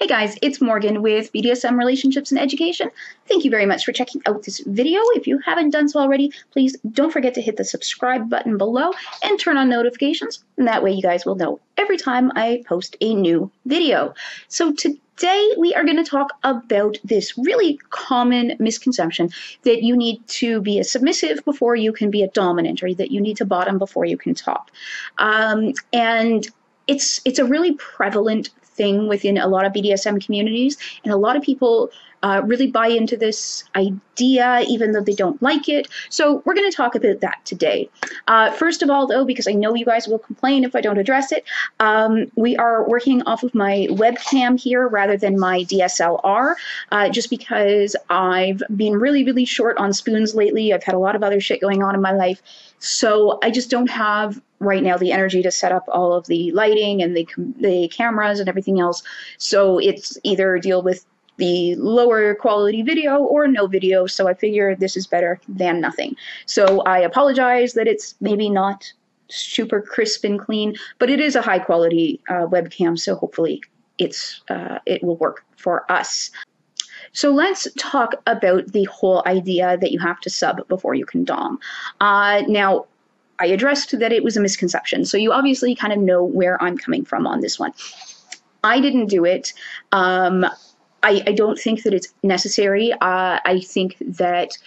Hey guys, it's Morgan with BDSM Relationships and Education. Thank you very much for checking out this video. If you haven't done so already, please don't forget to hit the subscribe button below and turn on notifications. And that way you guys will know every time I post a new video. So today we are going to talk about this really common misconception that you need to be a submissive before you can be a dominant, or that you need to bottom before you can top. And it's a really prevalent thing within a lot of BDSM communities, and a lot of people really buy into this idea even though they don't like it. So we're going to talk about that today. First of all, though, because I know you guys will complain if I don't address it, we are working off of my webcam here rather than my DSLR, just because I've been really short on spoons lately. I've had a lot of other shit going on in my life, so I just don't have right now the energy to set up all of the lighting and the cameras and everything else. So it's either deal with the lower quality video or no video. So I figure this is better than nothing. So I apologize that it's maybe not super crisp and clean, but it is a high quality webcam. So hopefully it will work for us. So let's talk about the whole idea that you have to sub before you can dom. Now, I addressed that it was a misconception, so you obviously kind of know where I'm coming from on this one. I didn't do it. I don't think that it's necessary. I think that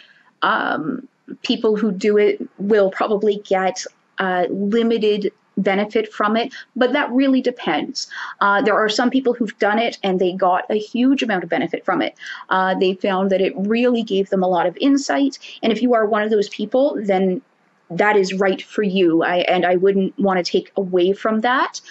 people who do it will probably get limited benefit from it, but that really depends. There are some people who've done it and they got a huge amount of benefit from it. They found that it really gave them a lot of insight, and if you are one of those people, then that is right for you, and I wouldn't want to take away from that.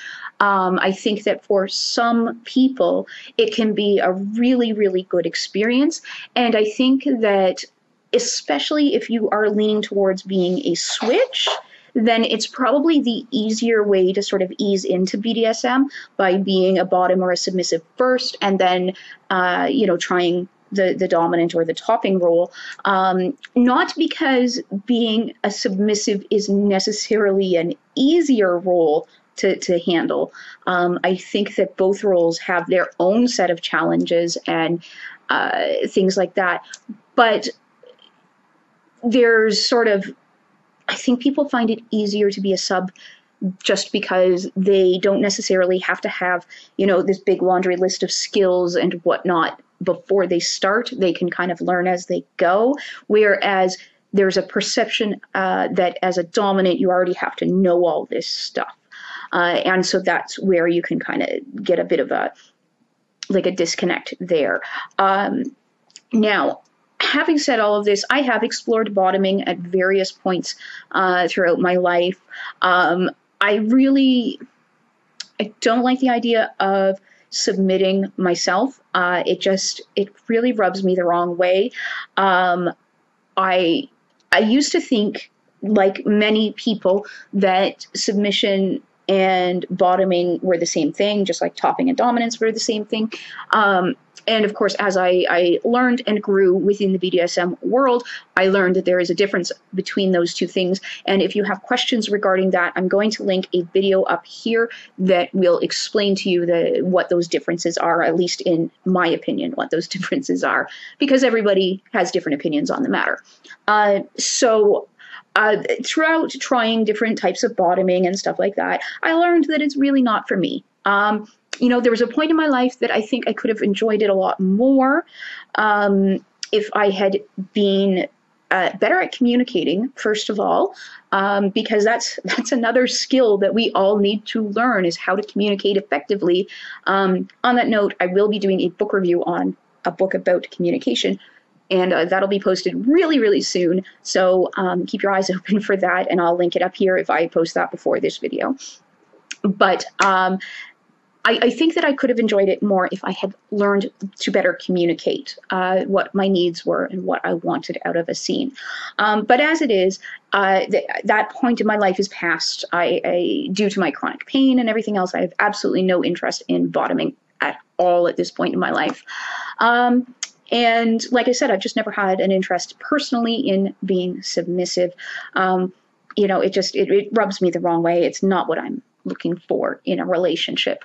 I think that for some people, it can be a really good experience, and I think that especially if you are leaning towards being a switch, then it's probably the easier way to sort of ease into BDSM by being a bottom or a submissive first, and then trying the dominant or the topping role, not because being a submissive is necessarily an easier role to handle. I think that both roles have their own set of challenges and things like that, but there's sort of, I think people find it easier to be a sub just because they don't necessarily have to have, this big laundry list of skills and whatnot before they start. They can kind of learn as they go, whereas there's a perception that as a dominant, you already have to know all this stuff. And so that's where you can kind of get a bit of a disconnect there. Now, having said all of this, I have explored bottoming at various points throughout my life. I don't like the idea of submitting myself. It really rubs me the wrong way. I used to think, like many people, that submission and bottoming were the same thing, just like topping and dominance were the same thing. And of course, as I learned and grew within the BDSM world, I learned that there is a difference between those two things. And if you have questions regarding that, I'm going to link a video up here that will explain to you what those differences are, at least in my opinion, what those differences are, because everybody has different opinions on the matter. Throughout trying different types of bottoming and stuff like that, I learned that it's really not for me. There was a point in my life that I think I could have enjoyed it a lot more if I had been better at communicating, first of all, because that's another skill that we all need to learn, is how to communicate effectively. On that note, I will be doing a book review on a book about communication, and that'll be posted really soon. So keep your eyes open for that, and I'll link it up here if I post that before this video. But I think that I could have enjoyed it more if I had learned to better communicate what my needs were and what I wanted out of a scene. But as it is, that point in my life is past. Due to my chronic pain and everything else, I have absolutely no interest in bottoming at all at this point in my life. And like I said, I've just never had an interest personally in being submissive. It rubs me the wrong way. It's not what I'm looking for in a relationship.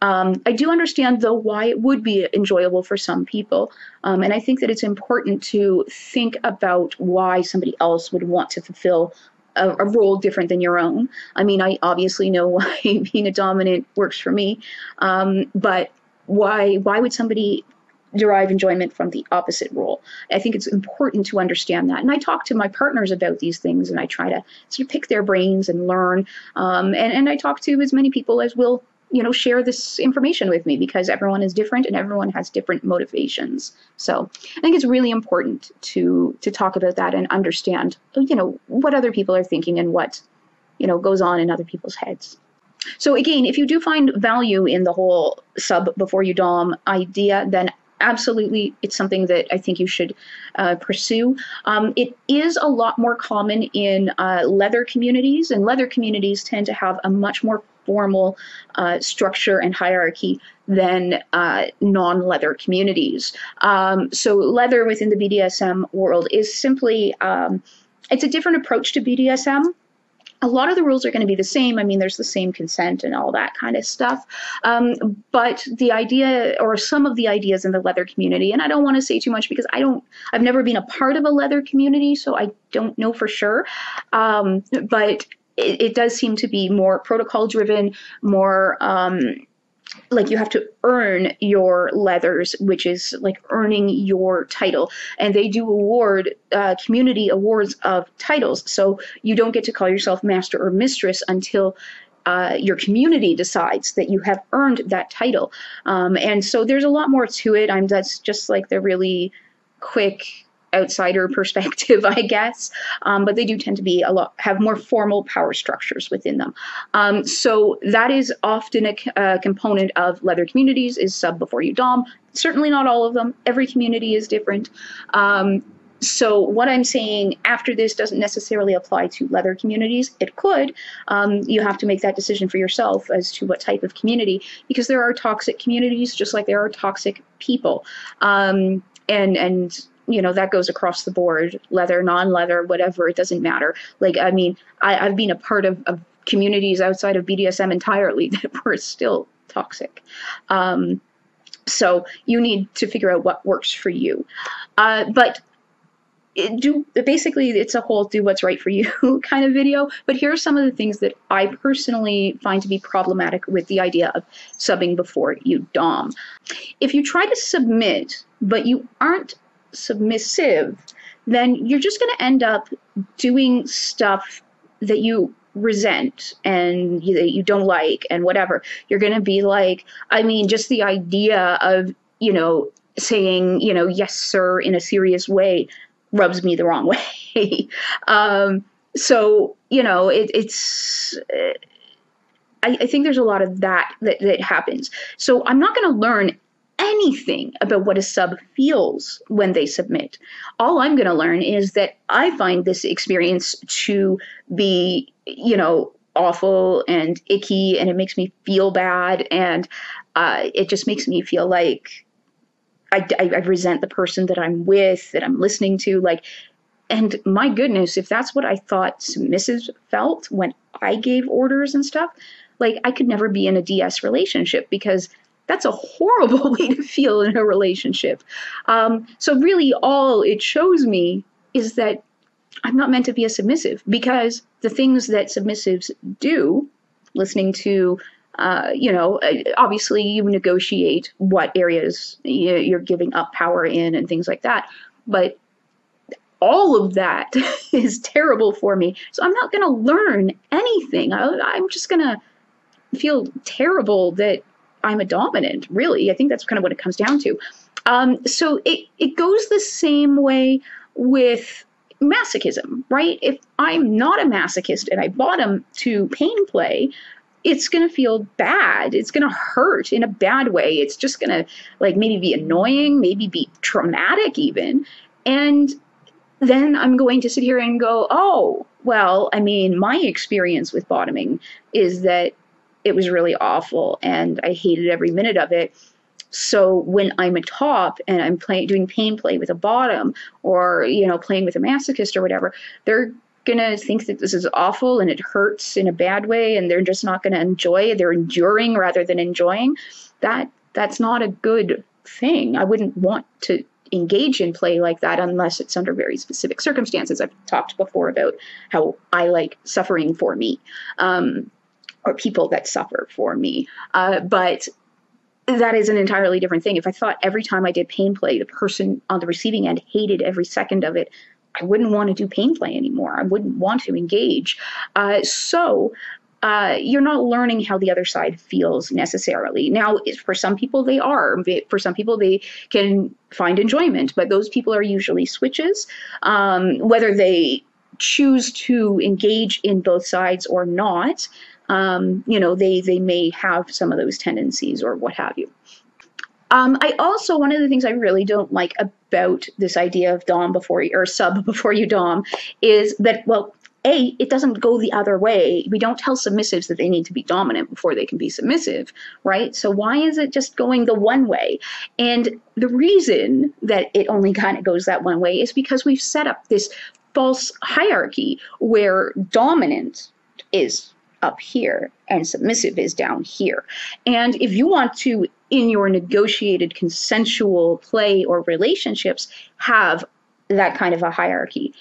I do understand, though, why it would be enjoyable for some people. And I think that it's important to think about why somebody else would want to fulfill a role different than your own. I mean, I obviously know why being a dominant works for me, but why would somebody derive enjoyment from the opposite role? I think it's important to understand that. And I talk to my partners about these things, and I try to sort of pick their brains and learn. And I talk to as many people as will, share this information with me, because everyone is different and everyone has different motivations. So I think it's really important to talk about that and understand, what other people are thinking and what, goes on in other people's heads. So again, if you do find value in the whole sub before you dom idea, then absolutely, it's something that I think you should pursue. It is a lot more common in leather communities, and leather communities tend to have a much more formal structure and hierarchy than non-leather communities. So leather within the BDSM world is simply, it's a different approach to BDSM. A lot of the rules are going to be the same. I mean, there's the same consent and all that kind of stuff. But the idea, or some of the ideas in the leather community, and I don't want to say too much because I've never been a part of a leather community, so I don't know for sure. But it does seem to be more protocol driven, more like you have to earn your leathers, which is like earning your title. And they do award community awards of titles. So you don't get to call yourself master or mistress until your community decides that you have earned that title. And so there's a lot more to it. That's just like the really quick outsider perspective, I guess, but they do tend to be have more formal power structures within them. So that is often a component of leather communities, is sub before you dom. Certainly not all of them. Every community is different. So what I'm saying after this doesn't necessarily apply to leather communities. It could. You have to make that decision for yourself as to what type of community, because there are toxic communities just like there are toxic people. And that goes across the board, leather, non-leather, whatever, it doesn't matter. Like, I mean, I've been a part of communities outside of BDSM entirely that were still toxic. So you need to figure out what works for you. But basically, it's a whole do what's right for you kind of video. But here are some of the things that I personally find to be problematic with the idea of subbing before you dom. If you try to submit, but you aren't submissive, then you're just going to end up doing stuff that you resent and you don't like and whatever. You're going to be like, I mean, just the idea of, saying, yes, sir, in a serious way rubs me the wrong way. So, it's... I think there's a lot of that happens. So I'm not going to learn anything about what a sub feels when they submit. All I'm going to learn is that I find this experience to be, awful and icky, and it makes me feel bad, and it just makes me feel like I resent the person that I'm with, that I'm listening to, and my goodness, if that's what I thought submissives felt when I gave orders and stuff, I could never be in a DS relationship, because that's a horrible way to feel in a relationship. So really all it shows me is that I'm not meant to be a submissive, because the things that submissives do, listening to, obviously you negotiate what areas you're giving up power in and things like that. But all of that is terrible for me. So I'm not going to learn anything. I'm just going to feel terrible that I'm a dominant, really. I think that's kind of what it comes down to. So it goes the same way with masochism, right? If I'm not a masochist and I bottom to pain play, it's going to feel bad. It's going to hurt in a bad way. It's just going to maybe be annoying, maybe be traumatic even. And then I'm going to sit here and go, oh, well, I mean, my experience with bottoming is that it was really awful and I hated every minute of it. So when I'm a top and I'm doing pain play with a bottom, or, playing with a masochist or whatever, they're gonna think that this is awful and it hurts in a bad way, and they're just not gonna enjoy it. They're enduring rather than enjoying. That's not a good thing. I wouldn't want to engage in play like that unless it's under very specific circumstances. I've talked before about how I like suffering for me, or people that suffer for me. But that is an entirely different thing. If I thought every time I did pain play, the person on the receiving end hated every second of it, I wouldn't want to do pain play anymore. I wouldn't want to engage. So you're not learning how the other side feels necessarily. Now, for some people, they are. For some people, they can find enjoyment, but those people are usually switches. Whether they choose to engage in both sides or not, they may have some of those tendencies or what have you. I also, one of the things I really don't like about this idea of dom before you, or sub before you dom, is that, well, it doesn't go the other way. We don't tell submissives that they need to be dominant before they can be submissive, right? So why is it just going the one way? And the reason that it only kind of goes that one way is because we've set up this false hierarchy where dominant is up here and submissive is down here. And if you want to, in your negotiated consensual play or relationships, have that kind of a hierarchy,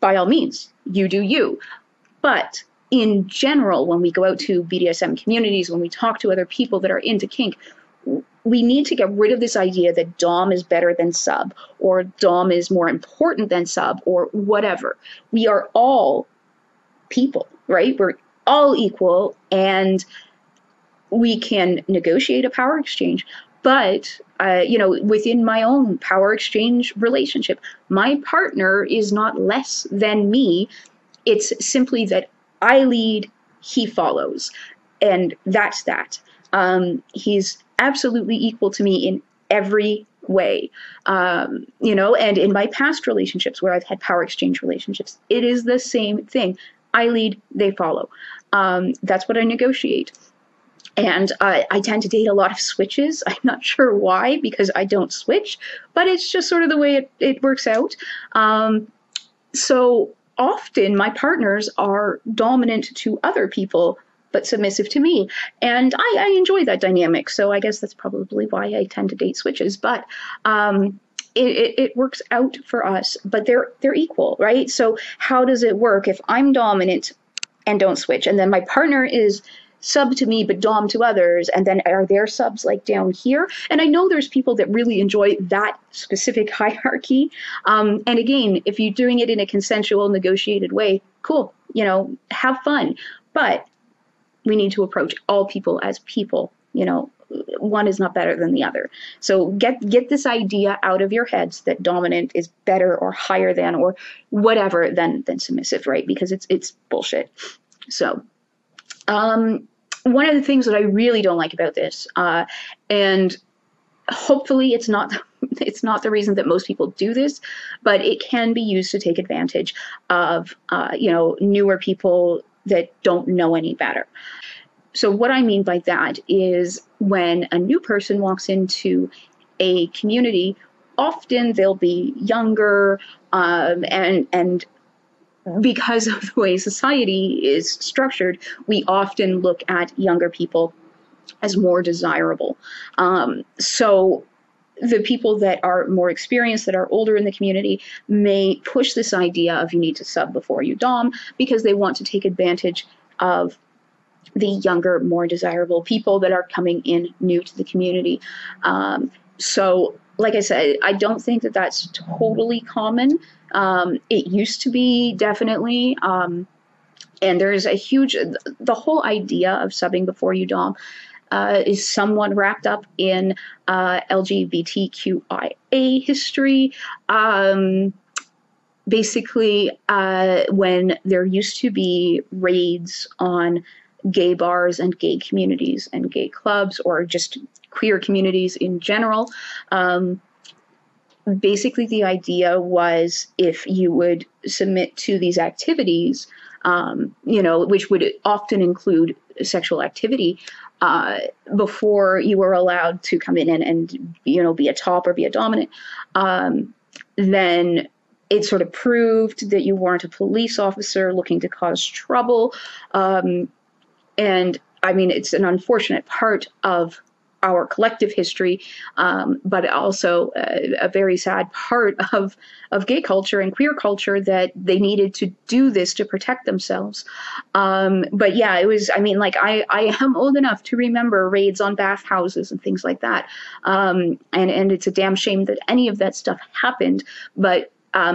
by all means, you do you. But in general, when we go out to BDSM communities, when we talk to other people that are into kink, we need to get rid of this idea that dom is better than sub, or dom is more important than sub, or whatever. We are all people, right? We're all equal, and we can negotiate a power exchange. But, within my own power exchange relationship, my partner is not less than me. It's simply that I lead, he follows. And that's that. He's absolutely equal to me in every way. And in my past relationships where I've had power exchange relationships, it is the same thing. I lead, they follow. That's what I negotiate. And I tend to date a lot of switches. I'm not sure why, because I don't switch, but it's just sort of the way it works out. So often my partners are dominant to other people, but submissive to me. And I enjoy that dynamic. So I guess that's probably why I tend to date switches. But it works out for us, but they're equal, right? So how does it work if I'm dominant and don't switch, and then my partner is sub to me but dom to others, and then are their subs like down here? And I know there's people that really enjoy that specific hierarchy. And again, if you're doing it in a consensual, negotiated way, cool, have fun. But we need to approach all people as people. One is not better than the other. So get this idea out of your heads that dominant is better or higher than or whatever than submissive, right? Because it's bullshit. So one of the things that I really don't like about this, and hopefully it's not the reason that most people do this, but it can be used to take advantage of newer people that don't know any better. So what I mean by that is when a new person walks into a community, often they'll be younger, and because of the way society is structured, we often look at younger people as more desirable. So the people that are more experienced, that are older in the community, may push this idea of you need to sub before you dom, because they want to take advantage of the younger, more desirable people that are coming in new to the community. So like I said, I don't think that that's totally common. It used to be, definitely. And there's the whole idea of subbing before you dom is somewhat wrapped up in LGBTQIA history. Basically, when there used to be raids on gay bars and gay communities and gay clubs, or just queer communities in general, basically the idea was if you would submit to these activities, which would often include sexual activity, before you were allowed to come in and be a top or be a dominant, then it sort of proved that you weren't a police officer looking to cause trouble. And I mean, it's an unfortunate part of our collective history, but also a very sad part of gay culture and queer culture, that they needed to do this to protect themselves. But yeah, it was, I mean, like, I am old enough to remember raids on bathhouses and things like that. And it's a damn shame that any of that stuff happened. But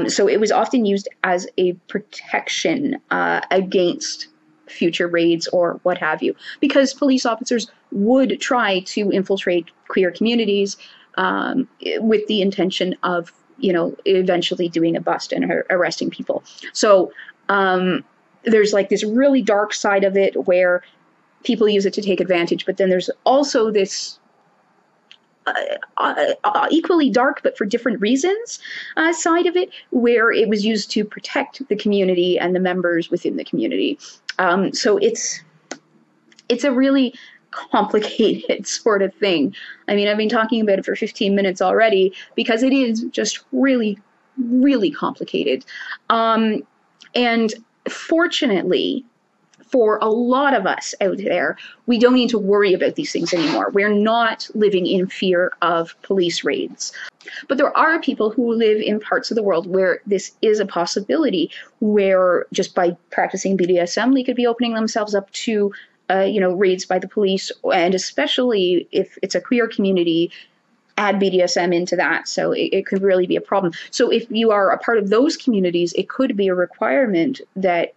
so it was often used as a protection against future raids or what have you, because police officers would try to infiltrate queer communities with the intention of, you know, eventually doing a bust and arresting people. So there's like this really dark side of it where people use it to take advantage, but then there's also this equally dark, but for different reasons, side of it, where it was used to protect the community and the members within the community. So it's a really complicated sort of thing. I mean, I've been talking about it for 15 minutes already because it is just really, really complicated. And fortunately, for a lot of us out there, we don't need to worry about these things anymore. We're not living in fear of police raids. But there are people who live in parts of the world where this is a possibility, where just by practicing BDSM, they could be opening themselves up to, you know, raids by the police, and especially if it's a queer community, add BDSM into that. So it could really be a problem. So if you are a part of those communities, it could be a requirement that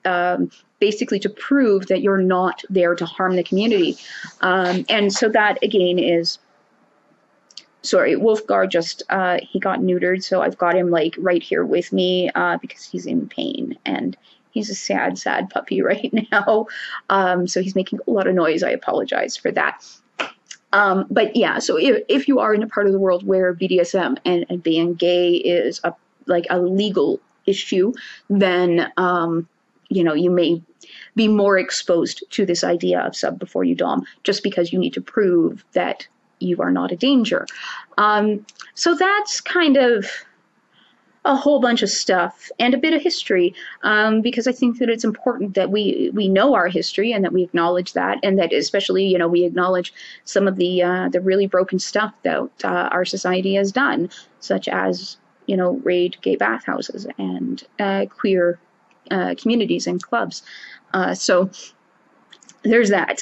basically to prove that you're not there to harm the community. And so that, again, is, sorry, Wolfgar just, he got neutered, so I've got him like right here with me because he's in pain, and he's a sad, sad puppy right now. So he's making a lot of noise. I apologize for that. But yeah, so if you are in a part of the world where BDSM and being gay is like a legal issue, then, you know, you may be more exposed to this idea of sub before you dom, just because you need to prove that you are not a danger. So that's kind of a whole bunch of stuff and a bit of history, because I think that it's important that we know our history and that we acknowledge that, and that especially, you know, we acknowledge some of the really broken stuff that our society has done, such as, you know, raid gay bathhouses and queer communities and clubs. So there's that.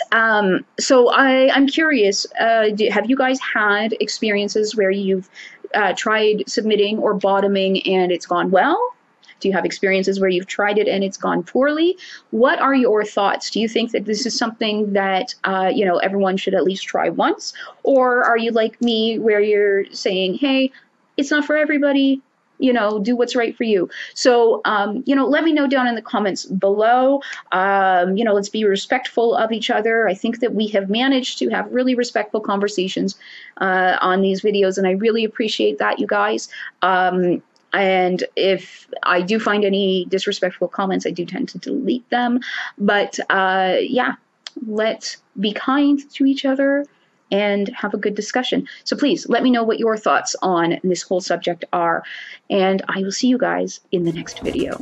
So I'm curious, have you guys had experiences where you've tried submitting or bottoming and it's gone well? Do you have experiences where you've tried it and it's gone poorly? What are your thoughts? Do you think that this is something that, you know, everyone should at least try once? Or are you like me, where you're saying, hey, it's not for everybody, you know, do what's right for you? So, you know, let me know down in the comments below. You know, let's be respectful of each other. I think that we have managed to have really respectful conversations on these videos, and I really appreciate that, you guys. And if I do find any disrespectful comments, I do tend to delete them. But yeah, let's be kind to each other and have a good discussion. So please let me know what your thoughts on this whole subject are, and I will see you guys in the next video.